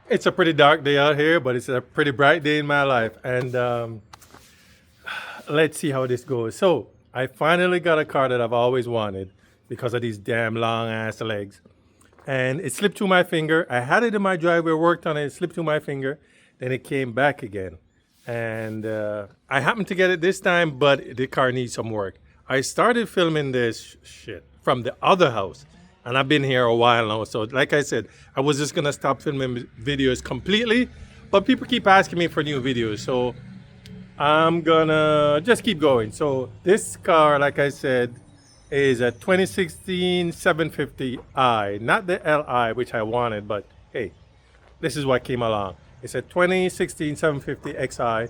It's a pretty dark day out here, but it's a pretty bright day in my life. And let's see how this goes. So I finally got a car that I've always wanted because of these damn long ass legs. And it slipped through my finger. I had it in my driveway, worked on it, it slipped through my finger. Then it came back again. And I happened to get it this time, but the car needs some work. I started filming this shit from the other house. And I've been here a while now. So like I said, I was just gonna stop filming videos completely. But people keep asking me for new videos. So I'm gonna just keep going. So this car, like I said, is a 2016 750i, not the Li, which I wanted, but hey, this is what came along. It's a 2016 750xi,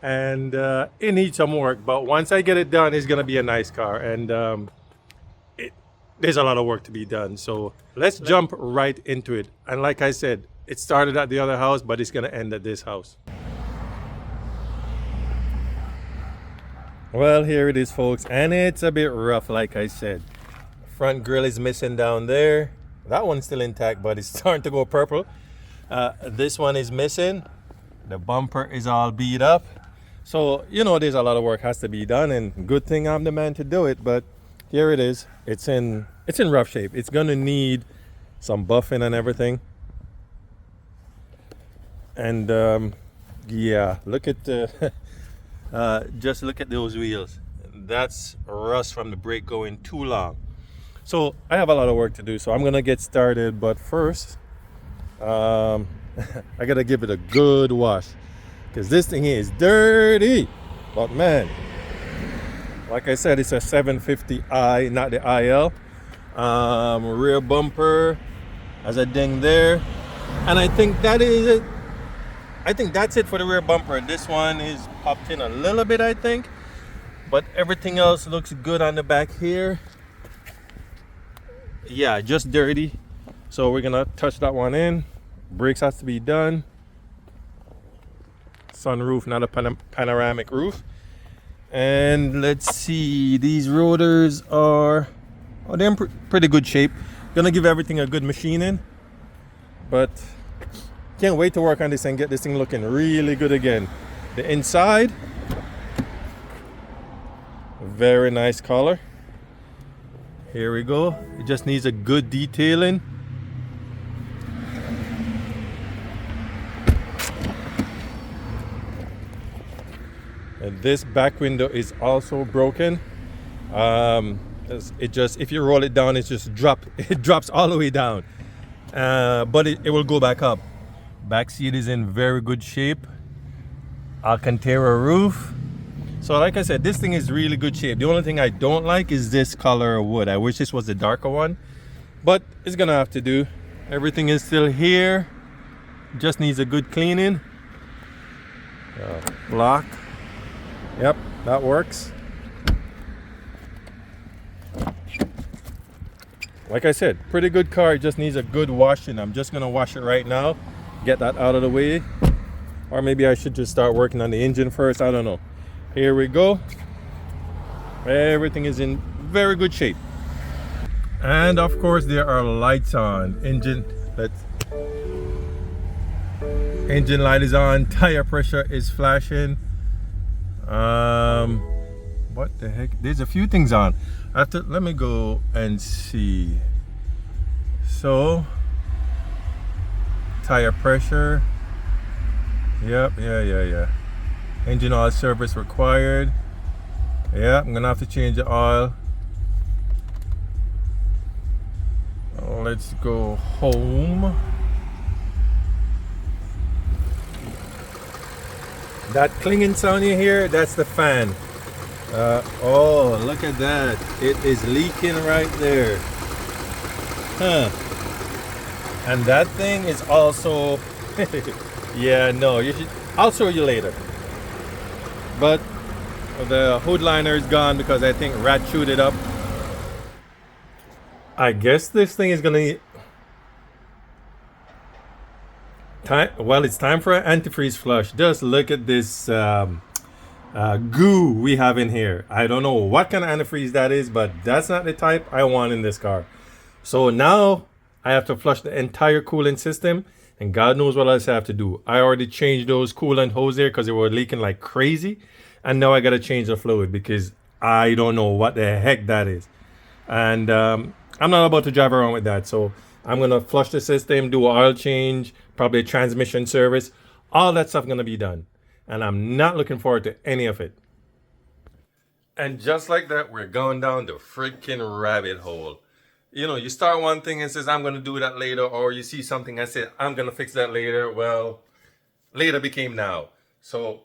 and it needs some work, but once I get it done, it's gonna be a nice car, and there's a lot of work to be done. So let's jump right into it. And like I said, it started at the other house, but it's gonna end at this house. Well, here it is, folks, and it's a bit rough, like I said. Front grille is missing down there. That one's still intact, but it's starting to go purple. This one is missing. The bumper is all beat up. So, you know, there's a lot of work has to be done, and good thing I'm the man to do it, but here it is. It's in rough shape. It's gonna need some buffing and everything. And yeah, look at the just look at those wheels. That's rust from the brake going too long. So I have a lot of work to do, so I'm gonna get started, but first I gotta give it a good wash because this thing is dirty. But man, like I said, it's a 750i, not the IL. Rear bumper has a ding there, and I think that is it. I think that's it for the rear bumper. This one is popped in a little bit, I think, but everything else looks good on the back here. Yeah, just dirty. So we're gonna touch that one in. Brakes has to be done. Sunroof, not a panoramic roof. And let's see, these rotors are, oh, they're in pretty good shape. Gonna give everything a good machining, but can't wait to work on this and get this thing looking really good again. The inside, very nice color. Here we go. It just needs a good detailing. And this back window is also broken. It just, if you roll it down, it drops all the way down. But it will go back up. Back seat is in very good shape. Alcantara roof. So like I said, this thing is really good shape. The only thing I don't like is this color of wood. I wish this was the darker one, but it's gonna have to do. Everything is still here. Just needs a good cleaning. Lock. Yep, that works. Like I said, pretty good car. It just needs a good washing. I'm just gonna wash it right now, get that out of the way, or maybe I should just start working on the engine first. I don't know. Here we go. Everything is in very good shape, and of course there are lights on. Engine light is on. Tire pressure is flashing. What the heck? There's a few things on. Let me go and see. So tire pressure. Yep, yeah. Engine oil service required. Yeah, I'm gonna have to change the oil. Let's go home. That clinging sound you hear, that's the fan. Oh, look at that. It is leaking right there. Huh. And that thing is also yeah, no, you should, I'll show you later. But the hood liner is gone because I think rat chewed it up. I guess this thing is gonna well, it's time for an antifreeze flush. Just look at this goo we have in here. I don't know what kind of antifreeze that is, but that's not the type I want in this car. So now I have to flush the entire coolant system, and God knows what else I have to do. I already changed those coolant hoses there because they were leaking like crazy, and now I got to change the fluid because I don't know what the heck that is. And I'm not about to drive around with that. So I'm gonna flush the system, do an oil change, probably a transmission service. All that stuff gonna be done, and I'm not looking forward to any of it. And just like that, we're going down the freaking rabbit hole. You know, you start one thing and says, I'm going to do that later, or you see something and say, I'm going to fix that later. Well, later became now. So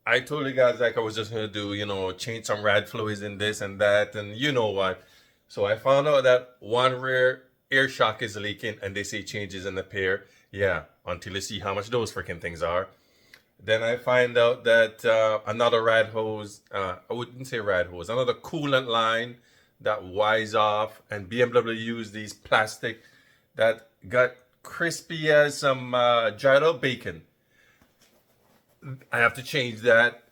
I told you guys like I was just going to do, change some rad fluids and this and that, and you know what. So I found out that one rear air shock is leaking, and they say changes in the pair. Yeah, until you see how much those freaking things are. Then I find out that another rad hose, I wouldn't say rad hose, another coolant line that wires off, and BMW used these plastic that got crispy as some dried out bacon. I have to change that.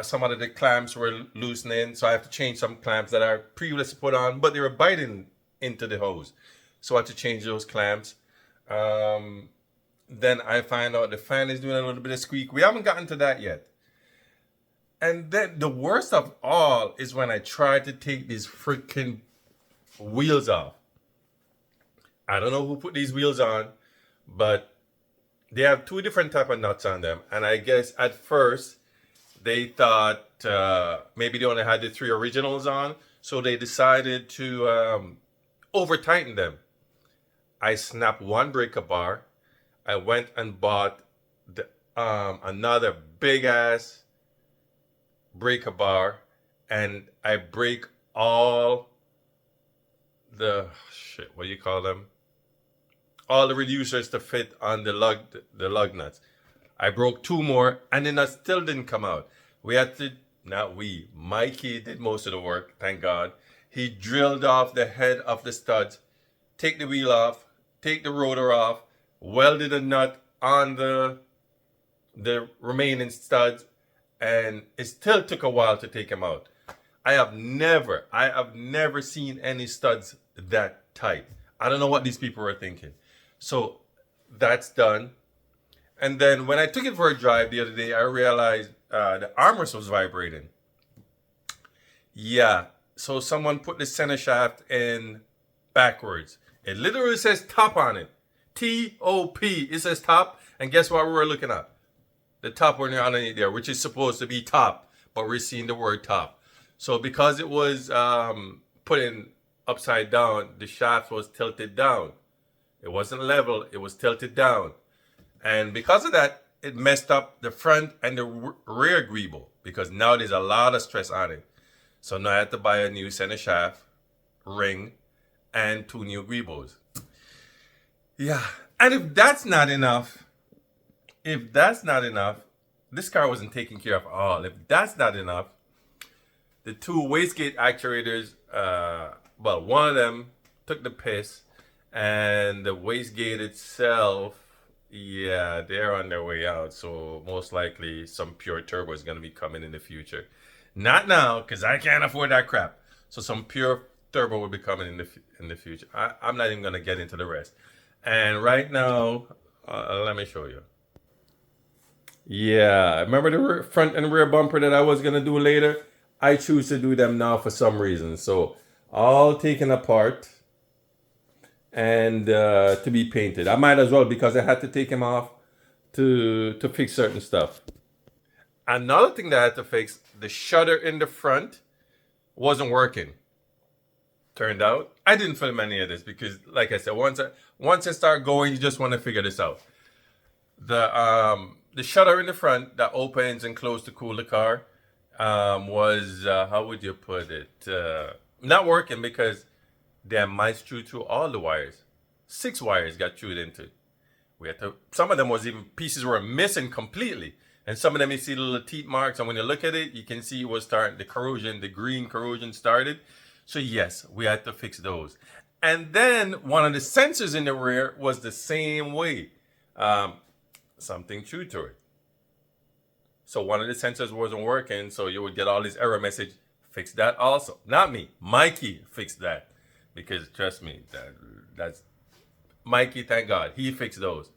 Some of the clamps were loosening, so I have to change some clamps that I previously put on, but they were biting into the hose. So I had to change those clamps. Then I find out the fan is doing a little bit of squeak. We haven't gotten to that yet. And then the worst of all is when I tried to take these freaking wheels off. I don't know who put these wheels on, but they have two different type of nuts on them. And I guess at first they thought maybe they only had the three originals on. So they decided to over tighten them. I snapped one breaker bar. I went and bought another big ass breaker bar, and I break all the what do you call them? All the reducers to fit on the lug nuts. I broke two more, and the nuts still didn't come out. We had to, not we, Mikey did most of the work, thank God. He drilled off the head of the studs, take the wheel off, take the rotor off, welded a nut on the remaining studs, and it still took a while to take them out. I have never seen any studs that tight. I don't know what these people were thinking. So that's done. And then when I took it for a drive the other day, I realized the armrest was vibrating. Yeah, so someone put the center shaft in backwards. It literally says top on it. T-O-P. It says top. And guess what we were looking at? The top one underneath there, which is supposed to be top, but we're seeing the word top. So because it was put in upside down, the shaft was tilted down. It wasn't level, it was tilted down. And because of that, it messed up the front and the rear greeble, because now there's a lot of stress on it. So now I had to buy a new center shaft, ring, and two new greebles. Yeah, and if that's not enough, this car wasn't taken care of at all. If that's not enough, the two wastegate actuators, one of them took the piss, and the wastegate itself, yeah, they're on their way out. So most likely some pure turbo is going to be coming in the future. Not now, because I can't afford that crap. So some pure turbo will be coming in the future. I'm not even going to get into the rest. And right now, let me show you. Yeah, remember the front and rear bumper that I was going to do later? I choose to do them now for some reason. So all taken apart and to be painted. I might as well, because I had to take them off to fix certain stuff. Another thing that I had to fix, the shutter in the front wasn't working. Turned out I didn't film any of this because, like I said, once I start going, you just want to figure this out. The shutter in the front that opens and closes to cool the car was how would you put it? Not working, because they mice chewed through all the wires. 6 wires got chewed into. We had to. Some of them was even pieces were missing completely, and some of them you see the little teeth marks. And when you look at it, you can see it was starting the corrosion. The green corrosion started. So yes, we had to fix those. And then one of the sensors in the rear was the same way. Something chewed to it. So one of the sensors wasn't working, so you would get all this error message. Fix that also. Not me. Mikey fixed that. because trust me, that's Mikey. Thank God he fixed those.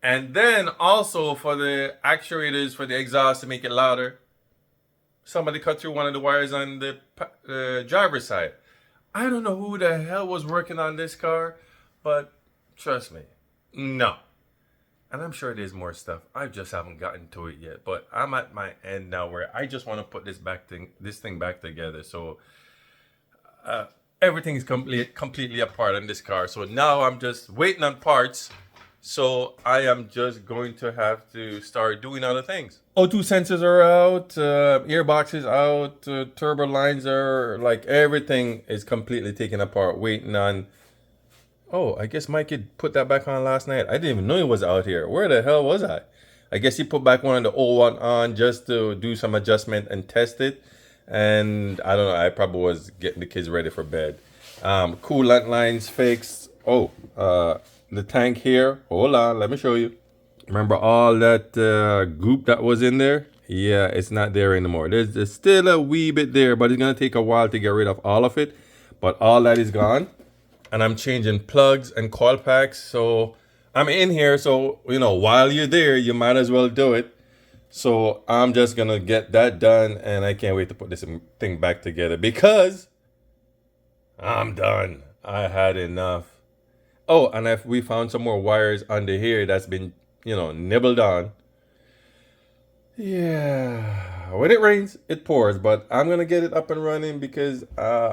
And then also for the actuators for the exhaust to make it louder, somebody cut through one of the wires on the driver's side. I don't know who the hell was working on this car, but trust me, no. And I'm sure there's more stuff. I just haven't gotten to it yet. But I'm at my end now where I just want to put this thing back together. So everything is completely apart on this car. So now I'm just waiting on parts. So I am just going to have to start doing other things. O2 sensors are out, earboxes out, turbo lines are like everything is completely taken apart. Waiting on. Oh, I guess Mike had put that back on last night. I didn't even know he was out here. Where the hell was I? I guess he put back one of the old one on just to do some adjustment and test it. And I don't know, I probably was getting the kids ready for bed. Coolant lines fixed. Oh, the tank here. Hold on, let me show you. Remember all that goop that was in there? Yeah, it's not there anymore. There's still a wee bit there, but it's going to take a while to get rid of all of it. But all that is gone. And I'm changing plugs and coil packs. So I'm in here. So, while you're there, you might as well do it. So I'm just going to get that done. And I can't wait to put this thing back together because I'm done. I had enough. Oh, and we found some more wires under here that's been, nibbled on. Yeah, when it rains, it pours, but I'm going to get it up and running because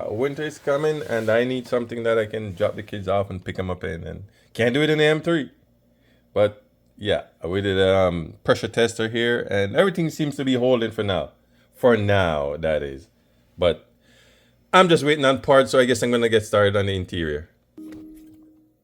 winter is coming and I need something that I can drop the kids off and pick them up in. And can't do it in the M3. But yeah, we did a pressure tester here and everything seems to be holding for now. For now, that is. But I'm just waiting on parts, so I guess I'm going to get started on the interior.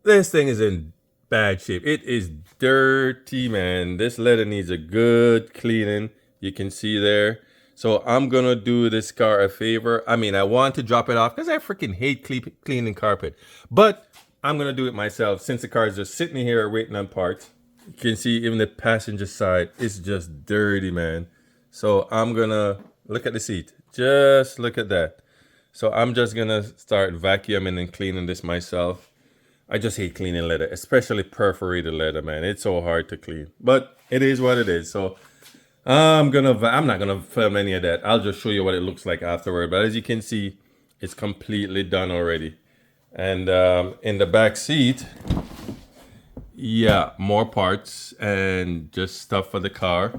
This thing is in bad shape. It is dirty, man. This leather needs a good cleaning. You can see there. So I'm going to do this car a favor. I mean, I want to drop it off because I freaking hate cleaning carpet. But I'm going to do it myself since the car is just sitting here waiting on parts. You can see even the passenger side is just dirty, man. So I'm going to look at the seat. Just look at that. So I'm just going to start vacuuming and cleaning this myself. I just hate cleaning leather, especially perforated leather, man. It's so hard to clean, but it is what it is. So I'm not gonna film any of that. I'll just show you what it looks like afterward. But as you can see, it's completely done already. And in the back seat, yeah, more parts and just stuff for the car.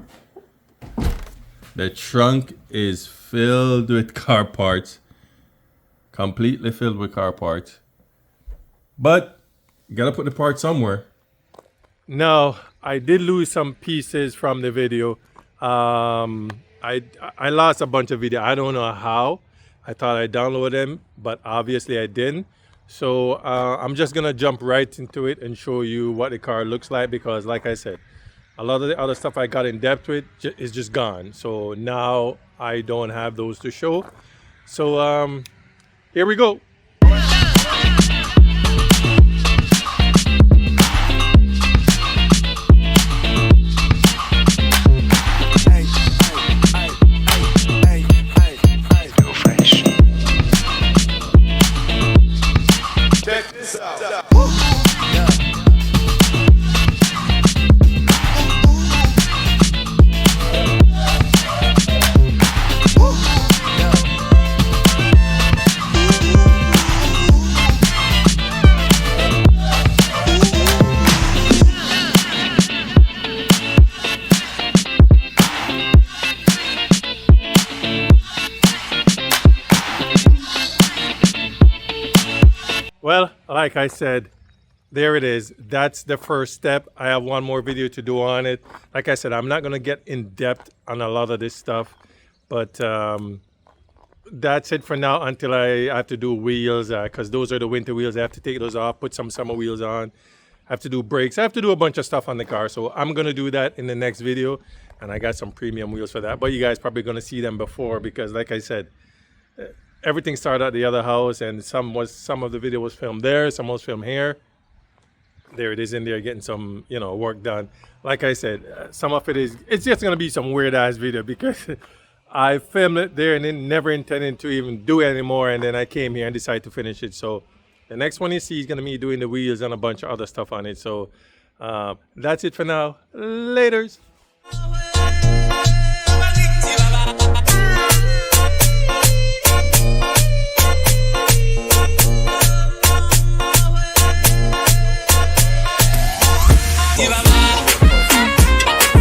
The trunk is filled with car parts, completely filled with car parts. But you gotta put the part somewhere. No, I did lose some pieces from the video. I lost a bunch of video. I don't know how. I thought I downloaded them, but obviously I didn't. So I'm just gonna jump right into it and show you what the car looks like because, like I said, a lot of the other stuff I got in depth with is just gone. So now I don't have those to show. So here we go. Well, like I said, there it is. That's the first step. I have one more video to do on it. Like I said, I'm not going to get in depth on a lot of this stuff, but that's it for now until I have to do wheels because those are the winter wheels. I have to take those off, put some summer wheels on. I have to do brakes. I have to do a bunch of stuff on the car. So I'm going to do that in the next video. And I got some premium wheels for that. But you guys probably going to see them before because, like I said, everything started at the other house, and some of the video was filmed there, some was filmed here. There it is in there getting some, work done. Like I said, some of it's just gonna be some weird ass video because I filmed it there and then never intended to even do it anymore. And then I came here and decided to finish it. So the next one you see is going to be doing the wheels and a bunch of other stuff on it. So that's it for now. Laters.